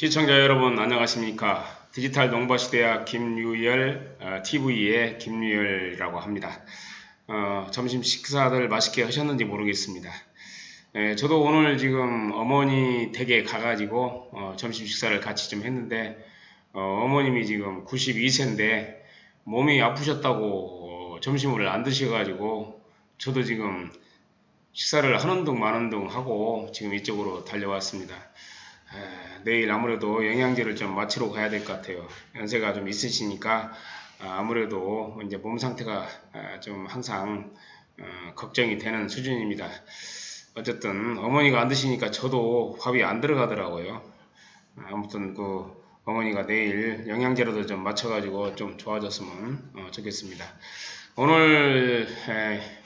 시청자 여러분 안녕하십니까. 디지털 농버시대학 김유열 TV의 김유열이라고 합니다. 점심 식사들 맛있게 하셨는지 모르겠습니다. 저도 오늘 지금 어머니 댁에 가가지고 점심 식사를 같이 좀 했는데 어머님이 지금 92세인데 몸이 아프셨다고 점심을 안 드셔가지고 저도 지금 식사를 하는 둥 마는 둥 하고 지금 이쪽으로 달려왔습니다. 내일 아무래도 영양제를 좀 맞추러 가야 될 것 같아요. 연세가 좀 있으시니까 아무래도 이제 몸 상태가 좀 항상 걱정이 되는 수준입니다. 어쨌든 어머니가 안 드시니까 저도 밥이 안 들어가더라고요. 아무튼 그 어머니가 내일 영양제라도 좀 맞춰가지고 좀 좋아졌으면 좋겠습니다. 오늘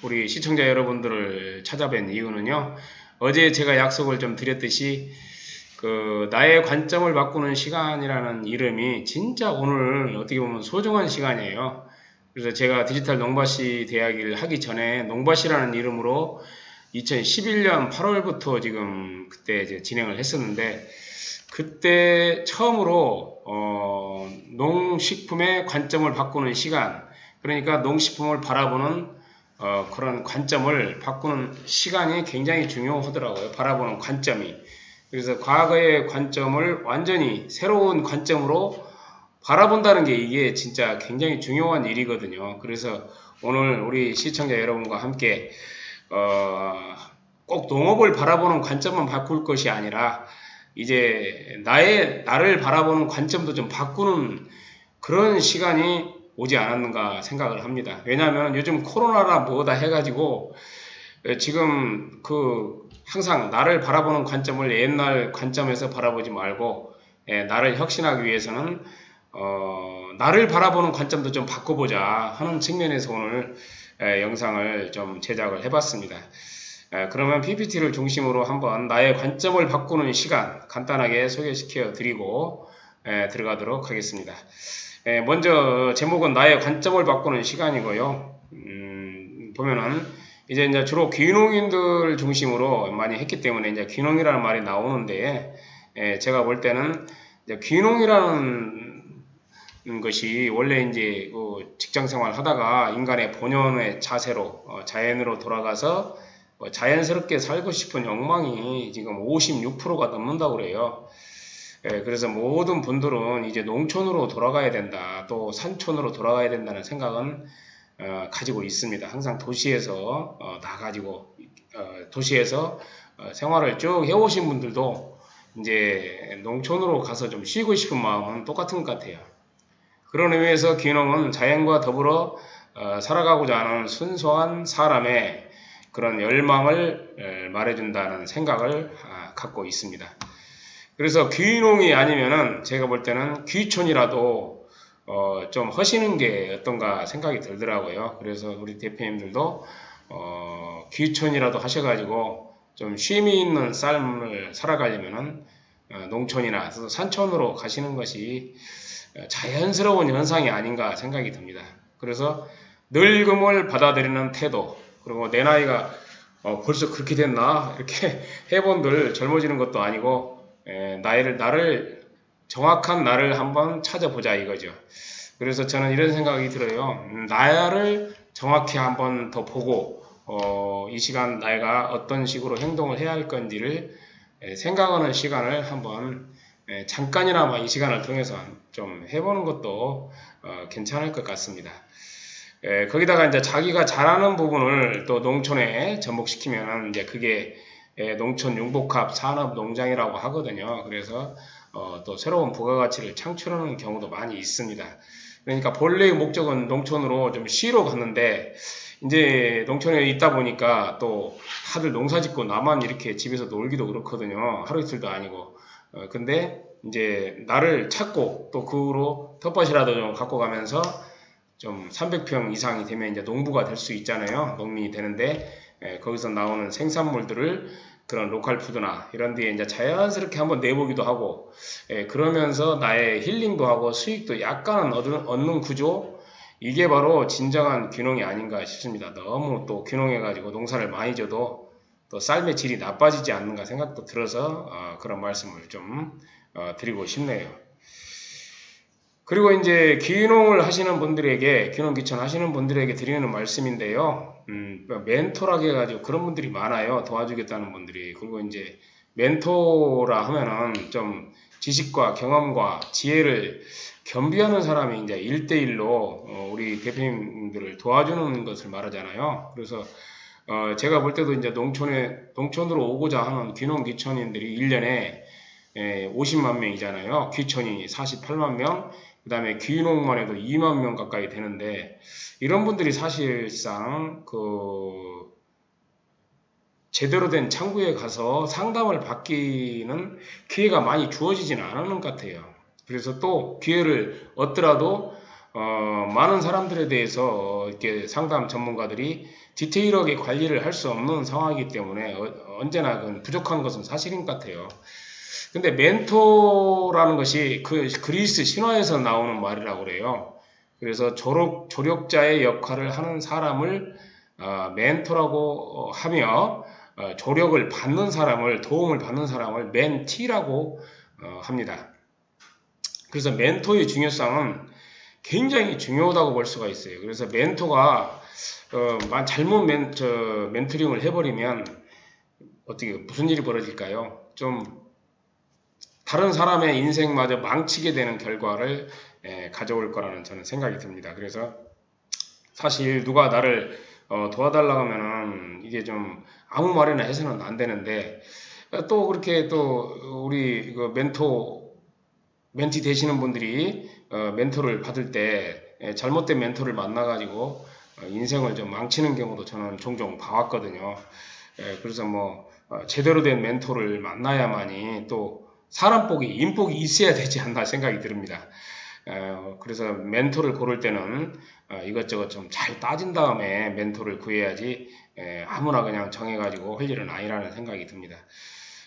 우리 시청자 여러분들을 찾아뵌 이유는요. 어제 제가 약속을 좀 드렸듯이 나의 관점을 바꾸는 시간이라는 이름이 진짜 오늘 어떻게 보면 소중한 시간이에요. 그래서 제가 디지털 농바시 대학을 하기 전에 농바시라는 이름으로 2011년 8월부터 지금 그때 이제 진행을 했었는데 그때 처음으로 농식품의 관점을 바꾸는 시간, 그러니까 농식품을 바라보는 그런 관점을 바꾸는 시간이 굉장히 중요하더라고요. 바라보는 관점이. 그래서 과거의 관점을 완전히 새로운 관점으로 바라본다는 게 이게 진짜 굉장히 중요한 일이거든요. 그래서 오늘 우리 시청자 여러분과 함께 꼭 농업을 바라보는 관점만 바꿀 것이 아니라 이제 나를 바라보는 관점도 좀 바꾸는 그런 시간이 오지 않았는가 생각을 합니다. 왜냐하면 요즘 코로나라 뭐다 해가지고 지금 항상 나를 바라보는 관점을 옛날 관점에서 바라보지 말고 나를 혁신하기 위해서는 나를 바라보는 관점도 좀 바꿔보자 하는 측면에서 오늘 영상을 좀 제작을 해봤습니다. 그러면 PPT를 중심으로 한번 나의 관점을 바꾸는 시간 간단하게 소개시켜 드리고 들어가도록 하겠습니다. 먼저 제목은 나의 관점을 바꾸는 시간이고요. 보면은 이제 주로 귀농인들 중심으로 많이 했기 때문에 이제 귀농이라는 말이 나오는데 제가 볼 때는 이제 귀농이라는 것이 원래 이제 직장 생활 하다가 인간의 본연의 자세로 자연으로 돌아가서 자연스럽게 살고 싶은 욕망이 지금 56%가 넘는다고 그래요. 그래서 모든 분들은 이제 농촌으로 돌아가야 된다, 또 산촌으로 돌아가야 된다는 생각은 가지고 있습니다. 항상 도시에서 나가지고 도시에서 생활을 쭉 해오신 분들도 이제 농촌으로 가서 좀 쉬고 싶은 마음은 똑같은 것 같아요. 그런 의미에서 귀농은 자연과 더불어 살아가고자 하는 순수한 사람의 그런 열망을 말해준다는 생각을 갖고 있습니다. 그래서 귀농이 아니면은 제가 볼 때는 귀촌이라도 좀 하시는 게 어떤가 생각이 들더라고요. 그래서 우리 대표님들도 귀촌이라도 하셔가지고 좀 쉼이 있는 삶을 살아가려면은 농촌이나 산촌으로 가시는 것이 자연스러운 현상이 아닌가 생각이 듭니다. 그래서 늙음을 받아들이는 태도, 그리고 내 나이가 벌써 그렇게 됐나 이렇게 해본들 젊어지는 것도 아니고 정확한 나를 한번 찾아보자 이거죠. 그래서 저는 이런 생각이 들어요. 나를 정확히 한번 더 보고 이 시간 내가 어떤 식으로 행동을 해야 할 건지를 생각하는 시간을 한번 잠깐이나마 이 시간을 통해서 좀 해보는 것도 괜찮을 것 같습니다. 거기다가 이제 자기가 잘하는 부분을 또 농촌에 접목시키면 이제 그게 농촌 융복합 산업 농장이라고 하거든요. 그래서 또 새로운 부가가치를 창출하는 경우도 많이 있습니다. 그러니까 본래의 목적은 농촌으로 좀 쉬러 갔는데 이제 농촌에 있다 보니까 또 다들 농사 짓고 나만 이렇게 집에서 놀기도 그렇거든요. 하루 이틀도 아니고. 근데 이제 나를 찾고 또 그 후로 텃밭이라도 좀 갖고 가면서 좀 300평 이상이 되면 이제 농부가 될 수 있잖아요. 농민이 되는데 거기서 나오는 생산물들을 그런 로컬 푸드나 이런 데에 이제 자연스럽게 한번 내보기도 하고 그러면서 나의 힐링도 하고 수익도 약간은 얻는 구조, 이게 바로 진정한 귀농이 아닌가 싶습니다. 너무 또 귀농해가지고 농사를 많이 져도 또 삶의 질이 나빠지지 않는가 생각도 들어서 그런 말씀을 좀 드리고 싶네요. 그리고 이제 귀농을 하시는 분들에게, 귀농 귀천 하시는 분들에게 드리는 말씀인데요. 멘토라고 해가지고 그런 분들이 많아요. 도와주겠다는 분들이. 그리고 이제 멘토라 하면은 좀 지식과 경험과 지혜를 겸비하는 사람이 이제 1대1로 우리 대표님들을 도와주는 것을 말하잖아요. 그래서 제가 볼 때도 이제 농촌으로 오고자 하는 귀농 귀천인들이 1년에 50만 명이잖아요. 귀천이 48만 명, 그 다음에 귀농만 해도 2만 명 가까이 되는데, 이런 분들이 사실상 제대로 된 창구에 가서 상담을 받기는 기회가 많이 주어지지는 않은 것 같아요. 그래서 또 기회를 얻더라도 많은 사람들에 대해서 이렇게 상담 전문가들이 디테일하게 관리를 할 수 없는 상황이기 때문에 언제나 부족한 것은 사실인 것 같아요. 근데 멘토라는 것이 그리스 신화에서 나오는 말이라고 그래요. 그래서 조력자의 역할을 하는 사람을 멘토라고 하며, 조력을 받는 사람을, 도움을 받는 사람을 멘티라고 합니다. 그래서 멘토의 중요성은 굉장히 중요하다고 볼 수가 있어요. 그래서 멘토가 잘못 멘토링을 해버리면 무슨 일이 벌어질까요? 좀 다른 사람의 인생마저 망치게 되는 결과를 가져올 거라는 저는 생각이 듭니다. 그래서 사실 누가 나를 도와달라고 하면은 이게 좀 아무 말이나 해서는 안 되는데, 또 그렇게 또 우리 멘티 되시는 분들이 멘토를 받을 때 잘못된 멘토를 만나가지고 인생을 좀 망치는 경우도 저는 종종 봐왔거든요. 그래서 제대로 된 멘토를 만나야만이 또 사람복이, 인복이 있어야 되지 않나 생각이 듭니다. 그래서 멘토를 고를 때는 이것저것 좀 잘 따진 다음에 멘토를 구해야지 아무나 그냥 정해가지고 할 일은 아니라는 생각이 듭니다.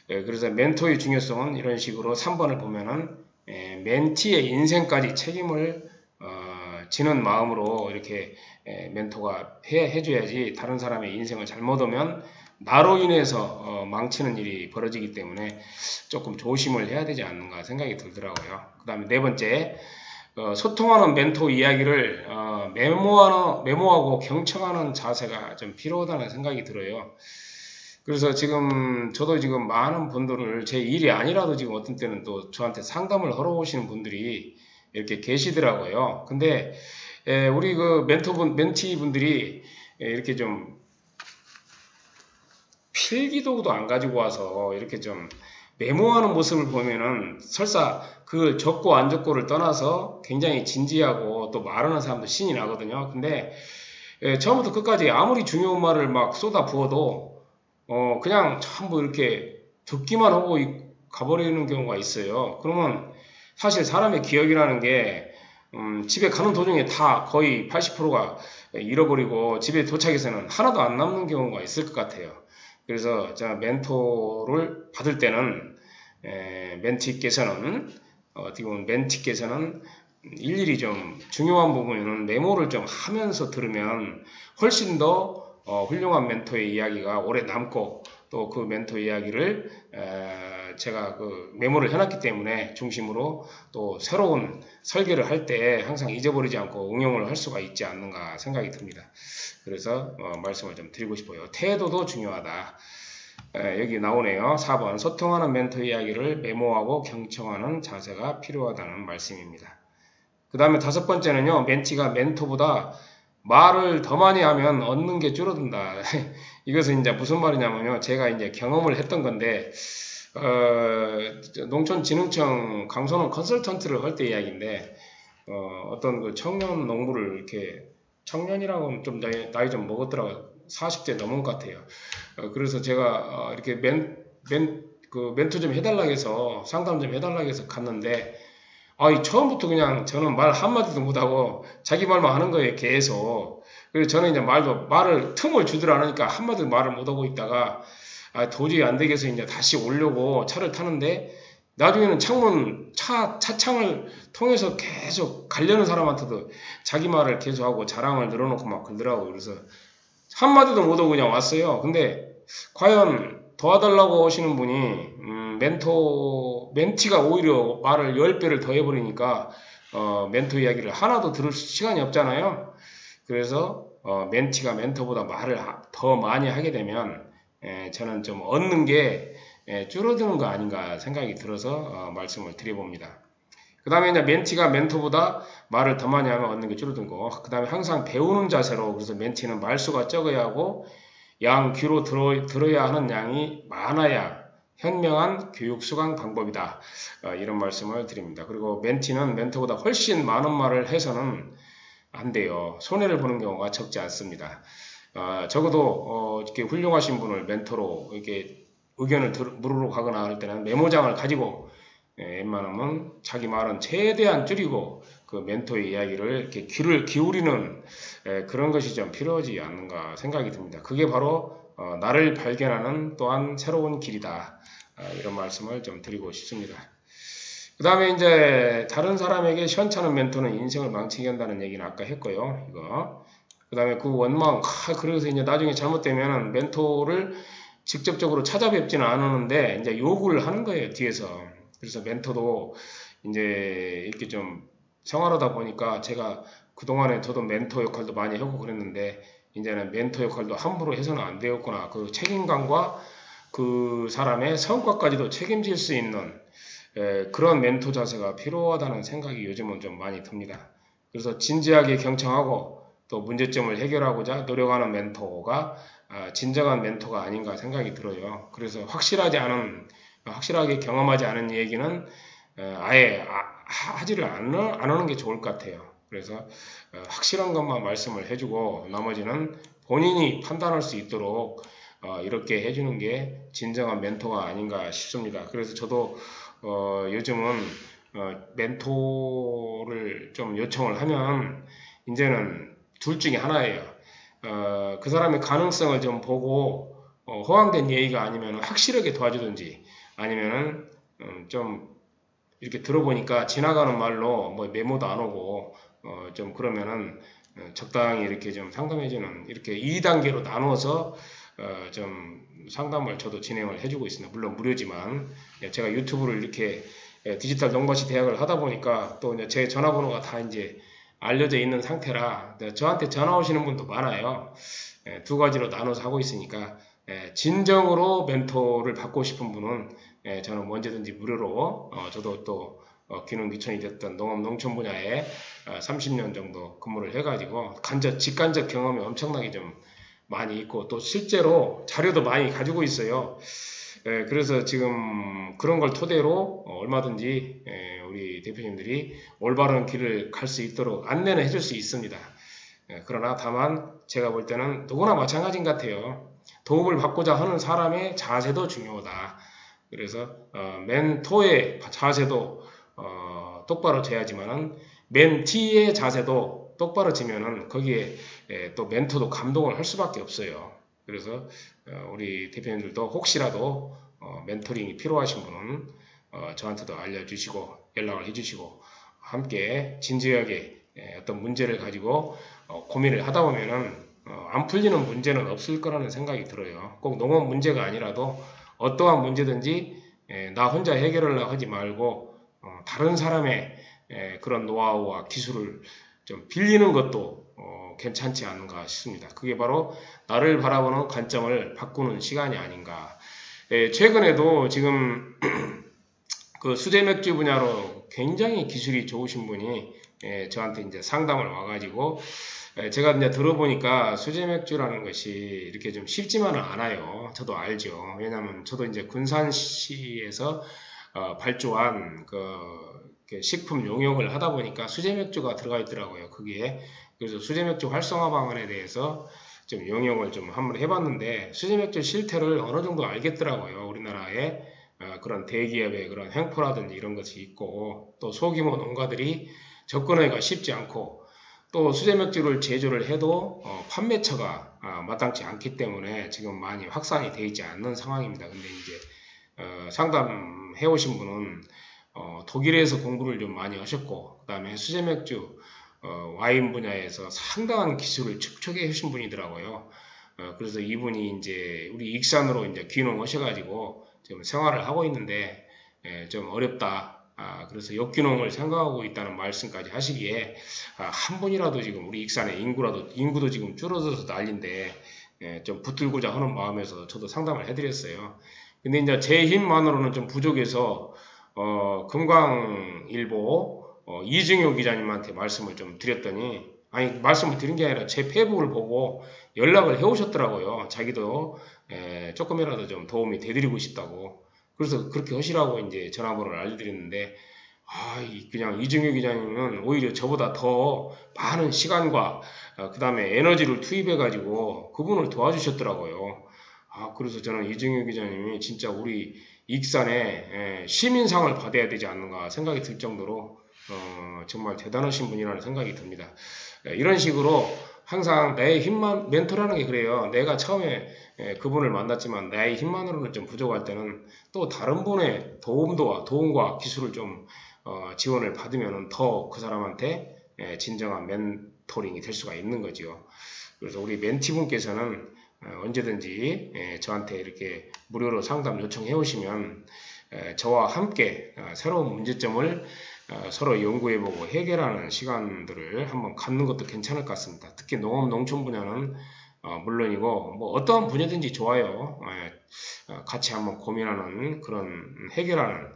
그래서 멘토의 중요성은 이런 식으로 3번을 보면은 멘티의 인생까지 책임을 지는 마음으로 이렇게 멘토가 해줘야지, 다른 사람의 인생을 잘못 오면 나로 인해서 망치는 일이 벌어지기 때문에 조금 조심을 해야 되지 않는가 생각이 들더라고요. 그 다음에 네 번째, 소통하는 멘토 이야기를 메모하고 경청하는 자세가 좀 필요하다는 생각이 들어요. 그래서 저도 지금 많은 분들을, 제 일이 아니라도 지금 어떤 때는 또 저한테 상담을 하러 오시는 분들이 이렇게 계시더라고요. 근데 우리 멘티 분들이 이렇게 좀 필기도구도 안 가지고 와서 이렇게 좀 메모하는 모습을 보면은 설사 그걸 적고 안 적고를 떠나서 굉장히 진지하고 또 말하는 사람도 신이 나거든요. 근데 처음부터 끝까지 아무리 중요한 말을 막 쏟아 부어도 그냥 전부 이렇게 듣기만 하고 가버리는 경우가 있어요. 그러면 사실 사람의 기억이라는 게 집에 가는 도중에 다 거의 80%가 잃어버리고 집에 도착해서는 하나도 안 남는 경우가 있을 것 같아요. 그래서 제가 멘토를 받을 때는 어떻게 보면 멘티께서는 일일이 좀 중요한 부분에는 메모를 좀 하면서 들으면 훨씬 더 훌륭한 멘토의 이야기가 오래 남고, 또 그 멘토 이야기를 제가 메모를 해놨기 때문에 중심으로 또 새로운 설계를 할 때 항상 잊어버리지 않고 응용을 할 수가 있지 않는가 생각이 듭니다. 그래서 말씀을 좀 드리고 싶어요. 태도도 중요하다. 여기 나오네요. 4번, 소통하는 멘토 이야기를 메모하고 경청하는 자세가 필요하다는 말씀입니다. 그 다음에 5번째는요, 멘티가 멘토보다 말을 더 많이 하면 얻는 게 줄어든다. 이것은 이제 무슨 말이냐면요, 제가 이제 경험을 했던 건데, 농촌진흥청 강소농 컨설턴트를 할 때 이야기인데, 어떤 그 청년 농부를 이렇게, 청년이라고는 좀 나이 좀 먹었더라고요. 40대 넘은 것 같아요. 그래서 제가 이렇게 멘토 좀 해달라고 해서, 상담 좀 해달라고 해서 갔는데, 처음부터 그냥 저는 말 한마디도 못하고 자기 말만 하는 거예요, 계속. 그래서 저는 이제 말을 틈을 주질 않으니까 한마디도 말을 못하고 있다가, 도저히 안 되겠어 이제 다시 오려고 차를 타는데, 나중에는 차창을 통해서 계속 가려는 사람한테도 자기 말을 계속 하고 자랑을 늘어놓고 막 그러더라고요. 그래서 한마디도 못하고 그냥 왔어요. 근데 과연 도와달라고 오시는 분이 멘티가 오히려 말을 10배를 더 해버리니까 멘토 이야기를 하나도 들을 시간이 없잖아요. 그래서 멘티가 멘토보다 말을 더 많이 하게 되면 저는 좀 얻는 게 줄어드는 거 아닌가 생각이 들어서 말씀을 드려봅니다. 그 다음에 이제 멘티가 멘토보다 말을 더 많이 하면 얻는 게 줄어든 거. 그 다음에 항상 배우는 자세로, 그래서 멘티는 말수가 적어야 하고 양 귀로 들어야 하는 양이 많아야 현명한 교육 수강 방법이다. 이런 말씀을 드립니다. 그리고 멘티는 멘토보다 훨씬 많은 말을 해서는 안 돼요. 손해를 보는 경우가 적지 않습니다. 적어도 이렇게 훌륭하신 분을 멘토로 이렇게 의견을 물으러 가거나 할 때는 메모장을 가지고 웬만하면 자기 말은 최대한 줄이고 그 멘토의 이야기를 이렇게 귀를 기울이는 그런 것이 좀 필요하지 않는가 생각이 듭니다. 그게 바로 나를 발견하는 또한 새로운 길이다. 이런 말씀을 좀 드리고 싶습니다. 그 다음에 이제 다른 사람에게 시원찮은 멘토는 인생을 망치게 한다는 얘기는 아까 했고요. 이거. 그 다음에 그 원망, 그래서 이제 나중에 잘못되면 멘토를 직접적으로 찾아뵙지는 않았는데 이제 욕을 하는 거예요, 뒤에서. 그래서 멘토도 이제 이렇게 좀 생활하다 보니까 제가 그동안에 저도 멘토 역할도 많이 하고 그랬는데 이제는 멘토 역할도 함부로 해서는 안 되었구나. 그 책임감과 그 사람의 성과까지도 책임질 수 있는 그런 멘토 자세가 필요하다는 생각이 요즘은 좀 많이 듭니다. 그래서 진지하게 경청하고 또 문제점을 해결하고자 노력하는 멘토가 진정한 멘토가 아닌가 생각이 들어요. 그래서 확실하게 경험하지 않은 얘기는 아예 하지를 안 하는 게 좋을 것 같아요. 그래서 확실한 것만 말씀을 해주고 나머지는 본인이 판단할 수 있도록 이렇게 해주는 게 진정한 멘토가 아닌가 싶습니다. 그래서 저도 요즘은 멘토를 좀 요청을 하면 이제는 둘 중에 하나예요. 그 사람의 가능성을 좀 보고 허황된 얘기가 아니면 확실하게 도와주든지 아니면은 좀 이렇게 들어보니까 지나가는 말로 뭐 메모도 안 오고 좀 그러면은 적당히 이렇게 좀 상담해주는 이렇게 2단계로 나누어서 좀 상담을 저도 진행을 해주고 있습니다. 물론 무료지만 제가 유튜브를 이렇게 디지털 농버시 대학을 하다 보니까 또 이제 제 전화번호가 다 이제 알려져 있는 상태라 저한테 전화 오시는 분도 많아요. 두 가지로 나눠서 하고 있으니까 진정으로 멘토를 받고 싶은 분은 저는 언제든지 무료로 저도 또 귀농 귀촌이 됐던 농업 농촌 분야에 30년 정도 근무를 해가지고 직간접 경험이 엄청나게 좀 많이 있고 또 실제로 자료도 많이 가지고 있어요. 그래서 지금 그런 걸 토대로 얼마든지 우리 대표님들이 올바른 길을 갈 수 있도록 안내는 해줄 수 있습니다. 그러나 다만 제가 볼 때는 누구나 마찬가지인 것 같아요. 도움을 받고자 하는 사람의 자세도 중요하다. 그래서 멘토의 자세도 똑바로 져야지만은 멘티의 자세도 똑바로 지면은 거기에 또 멘토도 감동을 할 수밖에 없어요. 그래서 우리 대표님들도 혹시라도 멘토링이 필요하신 분은 저한테도 알려주시고 연락을 해주시고 함께 진지하게 어떤 문제를 가지고 고민을 하다 보면은 안 풀리는 문제는 없을 거라는 생각이 들어요. 꼭 농업 문제가 아니라도 어떠한 문제든지 나 혼자 해결하려고 하지 말고 다른 사람의 그런 노하우와 기술을 좀 빌리는 것도 괜찮지 않은가 싶습니다. 그게 바로 나를 바라보는 관점을 바꾸는 시간이 아닌가. 최근에도 지금 그 수제 맥주 분야로 굉장히 기술이 좋으신 분이 저한테 이제 상담을 와가지고 제가 이제 들어보니까 수제 맥주라는 것이 이렇게 좀 쉽지만은 않아요. 저도 알죠. 왜냐하면 저도 이제 군산시에서 발주한 그 식품 용역을 하다 보니까 수제 맥주가 들어가 있더라고요. 거기에. 그래서 수제 맥주 활성화 방안에 대해서 좀 용역을 좀 한번 해봤는데 수제 맥주 실태를 어느 정도 알겠더라고요. 우리나라에 그런 대기업의 그런 횡포라든지 이런 것이 있고 또 소규모 농가들이 접근하기가 쉽지 않고 또 수제 맥주를 제조를 해도 판매처가 마땅치 않기 때문에 지금 많이 확산이 되어 있지 않는 상황입니다. 근데 이제 상담해 오신 분은 독일에서 공부를 좀 많이 하셨고 그 다음에 수제 맥주 와인 분야에서 상당한 기술을 축적해 오신 분이더라고요. 그래서 이분이 이제 우리 익산으로 이제 귀농 오셔가지고 지금 생활을 하고 있는데 좀 어렵다. 그래서 역귀농을 생각하고 있다는 말씀까지 하시기에 한 분이라도 지금 우리 익산의 인구도 지금 줄어들어서 난리인데 좀 붙들고자 하는 마음에서 저도 상담을 해드렸어요. 근데 이제 제 힘만으로는 좀 부족해서 금강일보 이증효 기자님한테 말씀을 좀 드렸더니 아니 말씀을 드린 게 아니라 제 페이북을 보고 연락을 해오셨더라고요. 자기도 조금이라도 좀 도움이 되드리고 싶다고. 그래서 그렇게 하시라고 이제 전화번호를 알려드렸는데 그냥 이증효 기자님은 오히려 저보다 더 많은 시간과 그 다음에 에너지를 투입해가지고 그분을 도와주셨더라고요. 그래서 저는 이증효 기자님이 진짜 우리 익산에 시민상을 받아야 되지 않는가 생각이 들 정도로 정말 대단하신 분이라는 생각이 듭니다. 이런 식으로 항상 나의 힘만, 멘토라는 게 그래요. 내가 처음에 그분을 만났지만 나의 힘만으로는 좀 부족할 때는 또 다른 분의 도움과 기술을 좀 지원을 받으면 더 그 사람한테 진정한 멘토링이 될 수가 있는 거죠. 그래서 우리 멘티분께서는 언제든지 저한테 이렇게 무료로 상담 요청해 오시면 저와 함께 새로운 문제점을 서로 연구해보고 해결하는 시간들을 한번 갖는 것도 괜찮을 것 같습니다. 특히 농업 농촌 분야는 물론이고 뭐 어떠한 분야든지 좋아요. 같이 한번 고민하는 그런 해결하는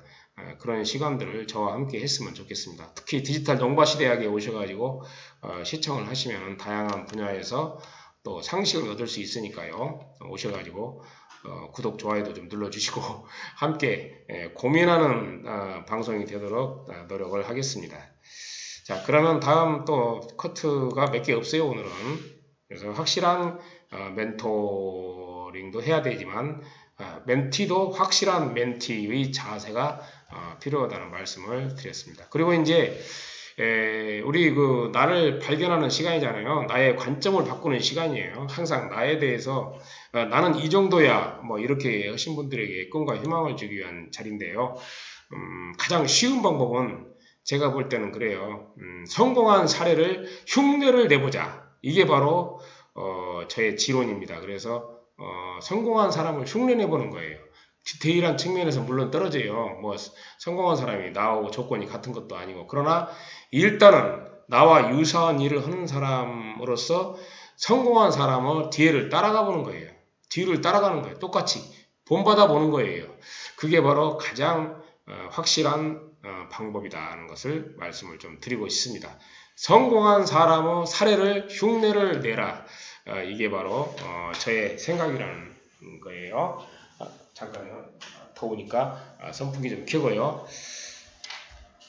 그런 시간들을 저와 함께 했으면 좋겠습니다. 특히 디지털 농바시대학에 오셔가지고 시청을 하시면 다양한 분야에서 또 상식을 얻을 수 있으니까요. 오셔가지고 구독, 좋아요도 좀 눌러주시고 함께 고민하는 방송이 되도록 노력을 하겠습니다. 자, 그러면 다음 또 커트가 몇 개 없어요, 오늘은. 그래서 확실한 멘토링도 해야 되지만 멘티도 확실한 멘티의 자세가 필요하다는 말씀을 드렸습니다. 그리고 이제 우리 나를 발견하는 시간이잖아요. 나의 관점을 바꾸는 시간이에요. 항상 나에 대해서 나는 이 정도야 뭐 이렇게 하신 분들에게 꿈과 희망을 주기 위한 자리인데요. 가장 쉬운 방법은 제가 볼 때는 그래요. 성공한 사례를 흉내를 내보자. 이게 바로 저의 지론입니다. 그래서 성공한 사람을 흉내내보는 거예요. 디테일한 측면에서 물론 떨어져요. 뭐 성공한 사람이 나하고 조건이 같은 것도 아니고 그러나 일단은 나와 유사한 일을 하는 사람으로서 성공한 사람의 뒤를 따라가 보는 거예요. 뒤를 따라가는 거예요. 똑같이 본받아 보는 거예요. 그게 바로 가장 확실한 방법이라는 것을 말씀을 좀 드리고 싶습니다. 성공한 사람의 사례를 흉내를 내라. 이게 바로 저의 생각이라는 거예요. 잠깐요. 더우니까 선풍기 좀 켜고요.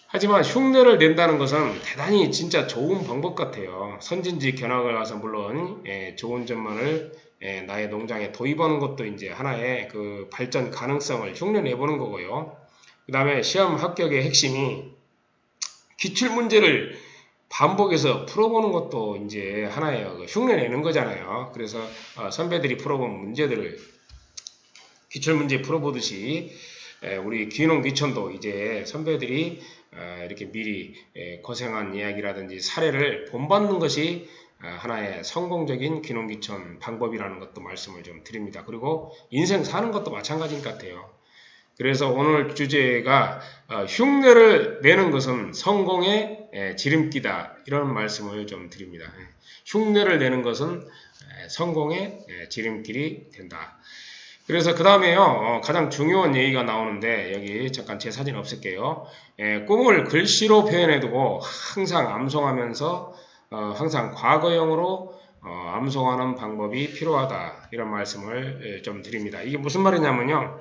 하지만 흉내를 낸다는 것은 대단히 진짜 좋은 방법 같아요. 선진지 견학을 가서 물론 좋은 점만을 나의 농장에 도입하는 것도 이제 하나의 그 발전 가능성을 흉내 내보는 거고요. 그 다음에 시험 합격의 핵심이 기출 문제를 반복해서 풀어보는 것도 이제 하나의 흉내 내는 거잖아요. 그래서 선배들이 풀어본 문제들을 기출 문제 풀어보듯이 우리 귀농 귀촌도 이제 선배들이 이렇게 미리 고생한 이야기라든지 사례를 본받는 것이 하나의 성공적인 귀농 귀촌 방법이라는 것도 말씀을 좀 드립니다. 그리고 인생 사는 것도 마찬가지인 것 같아요. 그래서 오늘 주제가 흉내를 내는 것은 성공의 지름길이다. 이런 말씀을 좀 드립니다. 흉내를 내는 것은 성공의 지름길이 된다. 그래서 그 다음에요, 가장 중요한 얘기가 나오는데, 여기 잠깐 제 사진 없앨게요. 꿈을 글씨로 표현해두고 항상 암송하면서, 항상 과거형으로 암송하는 방법이 필요하다. 이런 말씀을 좀 드립니다. 이게 무슨 말이냐면요.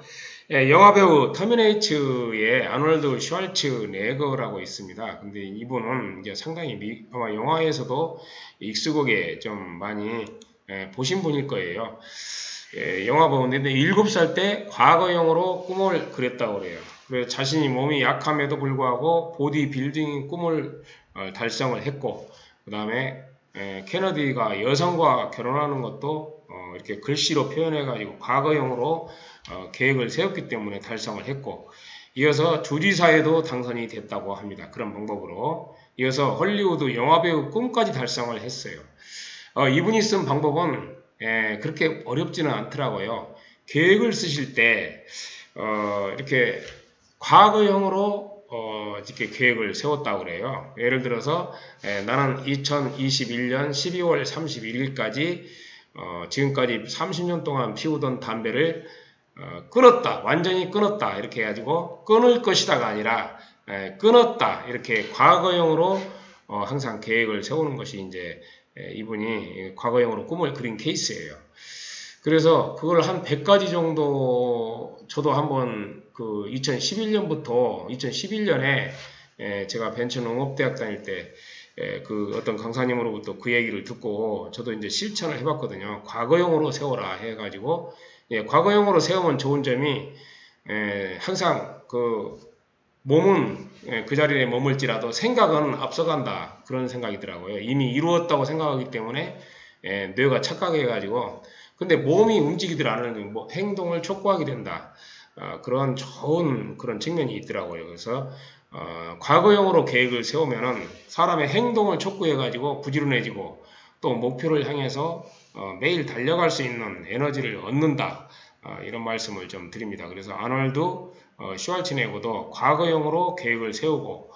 영화배우 터미네이트의 아놀드 슈왈츠네거라고 있습니다. 근데 이분은 이제 상당히 아마 영화에서도 익숙하게 좀 많이 보신 분일 거예요. 영화 보는데 7살 때 과거형으로 꿈을 그렸다고 그래요. 그래서 자신이 몸이 약함에도 불구하고 보디 빌딩 꿈을 달성을 했고, 그 다음에 케너디가 여성과 결혼하는 것도 이렇게 글씨로 표현해가지고 과거형으로 계획을 세웠기 때문에 달성을 했고, 이어서 주지사에도 당선이 됐다고 합니다. 그런 방법으로. 이어서 헐리우드 영화배우 꿈까지 달성을 했어요. 이분이 쓴 방법은 그렇게 어렵지는 않더라고요. 계획을 쓰실 때 이렇게 과거형으로 이렇게 계획을 세웠다고 그래요. 예를 들어서 나는 2021년 12월 31일까지 지금까지 30년 동안 피우던 담배를 끊었다, 완전히 끊었다 이렇게 해가지고 끊을 것이다가 아니라 끊었다 이렇게 과거형으로 항상 계획을 세우는 것이 이제 이분이 과거형으로 꿈을 그린 케이스예요. 그래서 그걸 한 100가지 정도 저도 한번 그 2011년부터 2011년에 제가 벤처농업대학 다닐 때 그 어떤 강사님으로부터 그 얘기를 듣고 저도 이제 실천을 해봤거든요. 과거형으로 세워라 해가지고 과거형으로 세우면 좋은 점이 항상 그 몸은 그 자리에 머물지라도 생각은 앞서간다 그런 생각이더라고요. 이미 이루었다고 생각하기 때문에 뇌가 착각해가지고 근데 몸이 움직이질 않으면 뭐 행동을 촉구하게 된다. 그런 좋은 그런 측면이 있더라고요. 그래서 과거형으로 계획을 세우면은 사람의 행동을 촉구해가지고 부지런해지고 또 목표를 향해서 매일 달려갈 수 있는 에너지를 얻는다. 이런 말씀을 좀 드립니다. 그래서 아놀드 슈왈츠네거도 과거형으로 계획을 세우고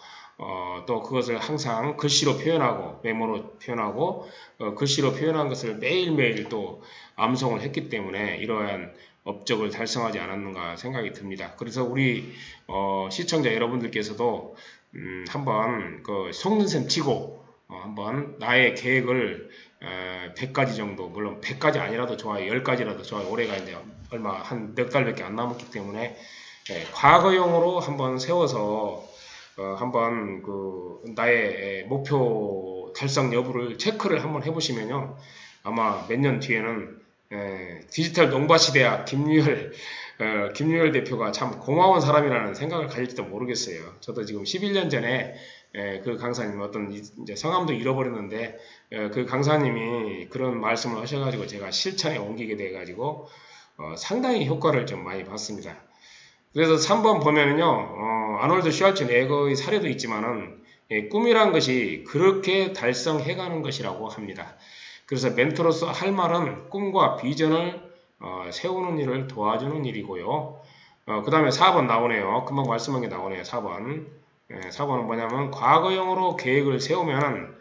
또 그것을 항상 글씨로 표현하고 메모로 표현하고 글씨로 표현한 것을 매일매일 또 암송을 했기 때문에 이러한 업적을 달성하지 않았는가 생각이 듭니다. 그래서 우리 시청자 여러분들께서도 한번 그 속는 셈 치고 한번 나의 계획을 100가지 정도, 물론 100가지 아니라도 좋아요. 10가지라도 좋아요. 올해가 이제 얼마 한 몇 달밖에 안 남았기 때문에 과거형으로 한번 세워서 한번 그 나의 목표 달성 여부를 체크를 한번 해보시면요. 아마 몇 년 뒤에는 디지털 농바시대학 김유열 대표가 참 고마운 사람이라는 생각을 가질지도 모르겠어요. 저도 지금 11년 전에 그 강사님 어떤 이제 성함도 잃어버렸는데 그 강사님이 그런 말씀을 하셔가지고 제가 실천에 옮기게 돼가지고 상당히 효과를 좀 많이 봤습니다. 그래서 3번 보면은요, 아놀드 슈왈츠네거의 사례도 있지만은 꿈이란 것이 그렇게 달성해가는 것이라고 합니다. 그래서 멘토로서 할 말은 꿈과 비전을 세우는 일을 도와주는 일이고요. 그 다음에 4번 나오네요. 금방 말씀한 게 나오네요. 4번. 4번은 뭐냐면 과거형으로 계획을 세우면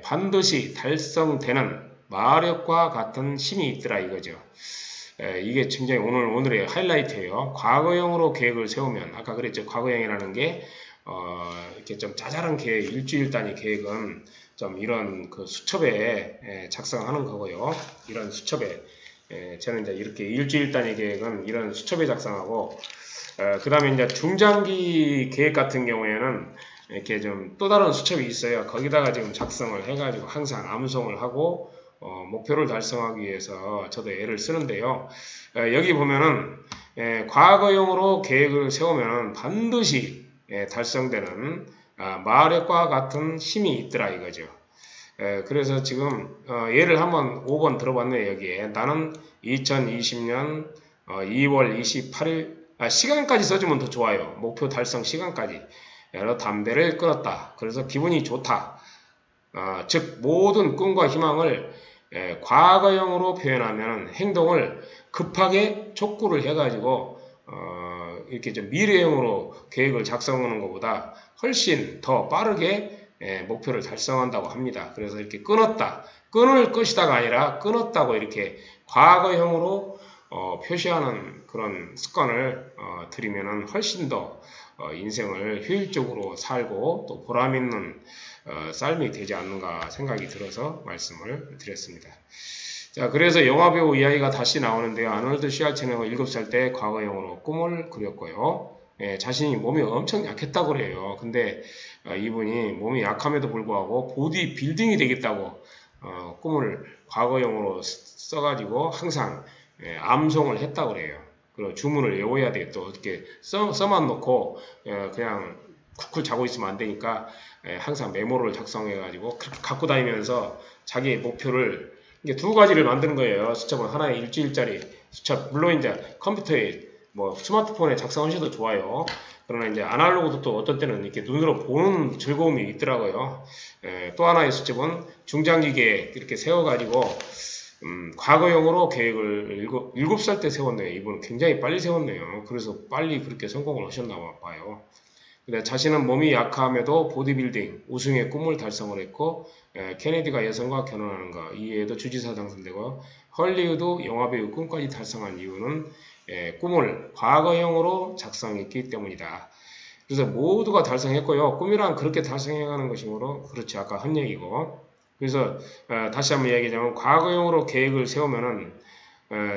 반드시 달성되는 마력과 같은 힘이 있더라 이거죠. 이게 굉장히 오늘의 하이라이트예요. 과거형으로 계획을 세우면 아까 그랬죠. 과거형이라는 게 이렇게 좀 자잘한 계획, 일주일 단위 계획은 좀 이런 그 수첩에 작성하는 거고요. 이런 수첩에 저는 이제 이렇게 일주일 단위 계획은 이런 수첩에 작성하고 그 다음에 이제 중장기 계획 같은 경우에는 이렇게 좀 또 다른 수첩이 있어요. 거기다가 지금 작성을 해가지고 항상 암송을 하고 목표를 달성하기 위해서 저도 애를 쓰는데요. 여기 보면은 과거형으로 계획을 세우면 반드시 달성되는 마력과 같은 힘이 있더라 이거죠. 그래서 지금 예를 한번 5번 들어봤네요. 여기에 나는 2020년 2월 28일 시간까지 써주면 더 좋아요. 목표 달성 시간까지. 담배를 끊었다. 그래서 기분이 좋다. 즉 모든 꿈과 희망을 과거형으로 표현하면 행동을 급하게 촉구를 해가지고 이렇게 좀 미래형으로 계획을 작성하는 것보다 훨씬 더 빠르게 목표를 달성한다고 합니다. 그래서 이렇게 끊었다, 끊을 것이다가 아니라 끊었다고 이렇게 과거형으로 표시하는 그런 습관을 들이면 훨씬 더 인생을 효율적으로 살고 또 보람있는 삶이 되지 않는가 생각이 들어서 말씀을 드렸습니다. 자, 그래서 영화배우 이야기가 다시 나오는데요. 아놀드 슈왈츠네거 7살 때 과거형으로 꿈을 그렸고요. 자신이 몸이 엄청 약했다고 그래요. 근데 이분이 몸이 약함에도 불구하고 보디 빌딩이 되겠다고 꿈을 과거형으로 써가지고 항상 암송을 했다고 그래요. 그리고 주문을 외워야 돼요. 또 이렇게 써만 놓고 그냥 쿨쿨 자고 있으면 안 되니까 항상 메모를 작성해가지고 그렇게 갖고 다니면서 자기의 목표를 이게 두 가지를 만드는 거예요. 수첩은 하나의 일주일짜리 수첩. 물론 이제 컴퓨터에 뭐 스마트폰에 작성하셔도 좋아요. 그러나 이제 아날로그도 또 어떤 때는 이렇게 눈으로 보는 즐거움이 있더라고요. 또 하나의 수첩은 중장기 계획 이렇게 세워가지고 과거형으로 계획을 7살 때 세웠네요. 이분은 굉장히 빨리 세웠네요. 그래서 빨리 그렇게 성공을 하셨나 봐요. 근데 자신은 몸이 약함에도 보디빌딩 우승의 꿈을 달성을 했고, 케네디가 여성과 결혼하는 것 이외에도 주지사 당선되고 헐리우드 영화배우 꿈까지 달성한 이유는 꿈을 과거형으로 작성했기 때문이다. 그래서 모두가 달성했고요. 꿈이란 그렇게 달성해가는 것이므로 그렇지, 아까 한 얘기고. 그래서 다시 한번 이야기하자면 과거형으로 계획을 세우면은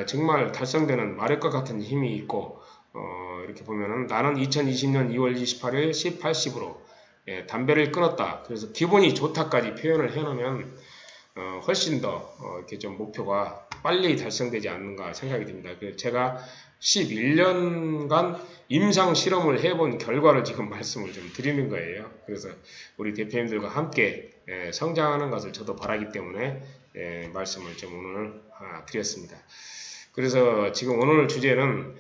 정말 달성되는 마력과 같은 힘이 있고, 이렇게 보면은 나는 2020년 2월 28일 18시부로 담배를 끊었다. 그래서 기분이 좋다까지 표현을 해놓으면 훨씬 더 이렇게 좀 목표가 빨리 달성되지 않는가 생각이 듭니다. 그래서 제가 11년간 임상 실험을 해본 결과를 지금 말씀을 좀 드리는 거예요. 그래서 우리 대표님들과 함께 성장하는 것을 저도 바라기 때문에 말씀을 좀 오늘 드렸습니다. 그래서 지금 오늘 주제는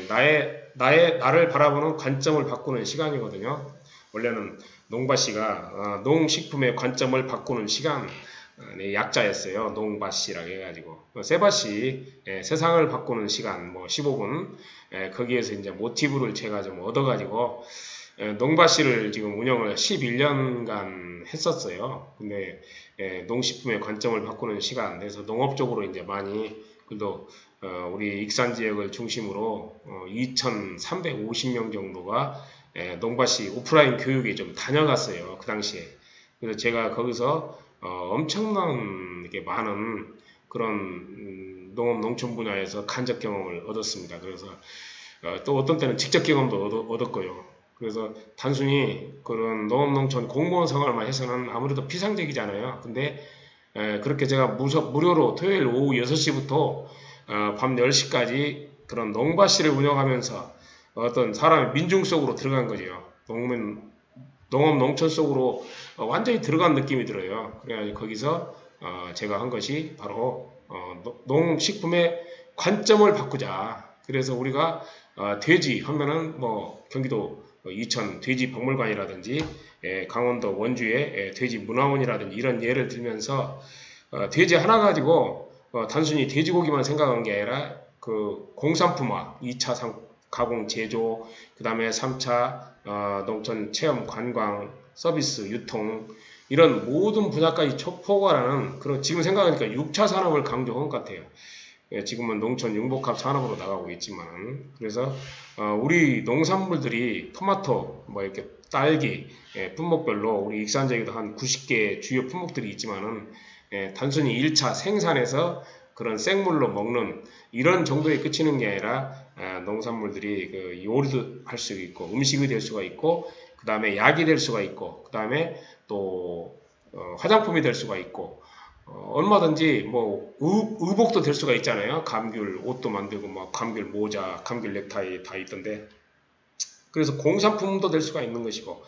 나를 바라보는 관점을 바꾸는 시간이거든요. 원래는 농바씨가 농식품의 관점을 바꾸는 시간 약자였어요. 농바씨라고 해가지고 세바씨 세상을 바꾸는 시간 15분 거기에서 이제 모티브를 제가 좀 얻어가지고 농바씨를 지금 운영을 11년간 했었어요. 근데 농식품의 관점을 바꾸는 시간, 그래서 농업 쪽으로 이제 많이, 그래도 우리 익산 지역을 중심으로 2,350명 정도가 농바씨 오프라인 교육에 좀 다녀갔어요. 그 당시에. 그래서 제가 거기서 엄청난 이렇게 많은 그런 농업 농촌 분야에서 간접 경험을 얻었습니다. 그래서 또 어떤 때는 직접 경험도 얻었고요. 그래서 단순히 그런 농업 농촌 공무원 생활만 해서는 아무래도 피상적이잖아요. 근데 그렇게 제가 무료로 토요일 오후 6시부터 밤 10시까지 그런 농바씨를 운영하면서 어떤 사람의 민중 속으로 들어간 거죠. 농업 농촌 속으로 완전히 들어간 느낌이 들어요. 그래가지고 거기서 제가 한 것이 바로 농식품의 관점을 바꾸자. 그래서 우리가 돼지 하면은 경기도 이천 돼지 박물관이라든지 강원도 원주의 돼지 문화원이라든지 이런 예를 들면서 돼지 하나 가지고 단순히 돼지고기만 생각한 게 아니라 그 공산품화 2차 가공 제조, 그 다음에 3차 농촌 체험 관광 서비스 유통 이런 모든 분야까지 포괄하는 그런, 지금 생각하니까 6차 산업을 강조한 것 같아요. 지금은 농촌 융복합 산업으로 나가고 있지만, 그래서 우리 농산물들이 토마토, 이렇게 딸기, 품목별로 우리 익산지역에도 한 90개 주요 품목들이 있지만은 단순히 1차 생산에서 그런 생물로 먹는 이런 정도에 그치는 게 아니라 농산물들이 그 요리도 할 수 있고 음식이 될 수가 있고 그 다음에 약이 될 수가 있고 그 다음에 또 화장품이 될 수가 있고 얼마든지 의복도 될 수가 있잖아요. 감귤 옷도 만들고 감귤 모자, 감귤 넥타이 다 있던데, 그래서 공산품도 될 수가 있는 것이고,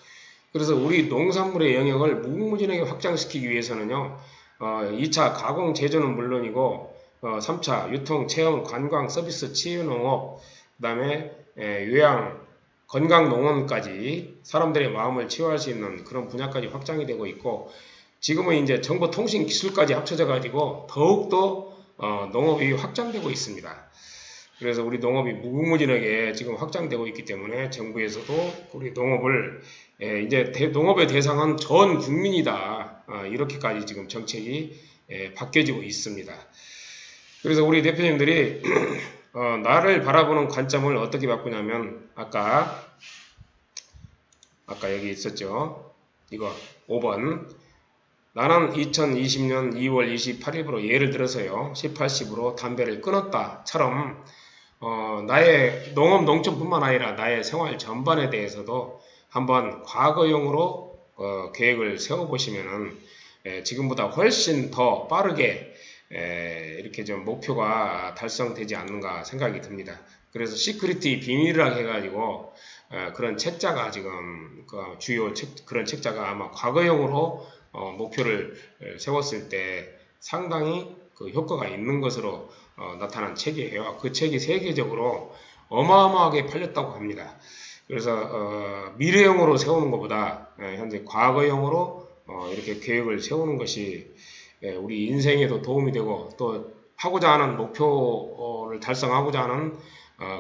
그래서 우리 농산물의 영역을 무궁무진하게 확장시키기 위해서는요, 2차 가공 제조는 물론이고 3차 유통, 체험, 관광, 서비스, 치유농업, 그 다음에 요양, 건강농원까지 사람들의 마음을 치유할 수 있는 그런 분야까지 확장이 되고 있고, 지금은 이제 정보통신기술까지 합쳐져 가지고 더욱더 농업이 확장되고 있습니다. 그래서 우리 농업이 무궁무진하게 지금 확장되고 있기 때문에 정부에서도 우리 농업을 이제 농업의 대상은 전 국민이다, 이렇게까지 지금 정책이 바뀌어지고 있습니다. 그래서 우리 대표님들이 나를 바라보는 관점을 어떻게 바꾸냐면, 아까 여기 있었죠. 이거 5번. 나는 2020년 2월 28일부로 예를 들어서요, 18시부로 담배를 끊었다처럼 나의 농업 농촌뿐만 아니라 나의 생활 전반에 대해서도 한번 과거형으로 계획을 세워보시면은 지금보다 훨씬 더 빠르게 이렇게 좀 목표가 달성되지 않는가 생각이 듭니다. 그래서 시크릿이 비밀이라고 해가지고 그런 책자가 지금 주요 그런 책자가 아마 과거형으로 목표를 세웠을 때 상당히 그 효과가 있는 것으로 나타난 책이에요. 그 책이 세계적으로 어마어마하게 팔렸다고 합니다. 그래서 미래형으로 세우는 것보다 현재 과거형으로 이렇게 계획을 세우는 것이 우리 인생에도 도움이 되고 또 하고자 하는 목표를 달성하고자 하는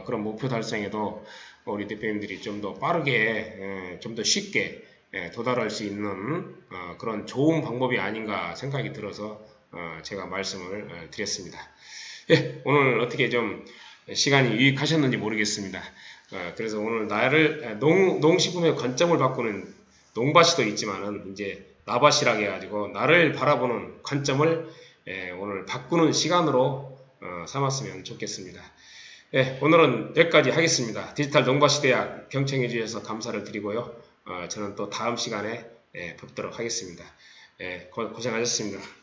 그런 목표 달성에도 우리 대표님들이 좀 더 빠르게 좀 더 쉽게 도달할 수 있는 그런 좋은 방법이 아닌가 생각이 들어서 제가 말씀을 드렸습니다. 예, 오늘 어떻게 좀 시간이 유익하셨는지 모르겠습니다. 그래서 오늘 나를 농식품의 관점을 바꾸는 농밭이도 있지만은 이제 나밭이라고 해가지고 나를 바라보는 관점을 오늘 바꾸는 시간으로 삼았으면 좋겠습니다. 예, 오늘은 여기까지 하겠습니다. 디지털 농밭시대학 경청해 주셔서 감사를 드리고요. 저는 또 다음 시간에 뵙도록 하겠습니다. 고생하셨습니다.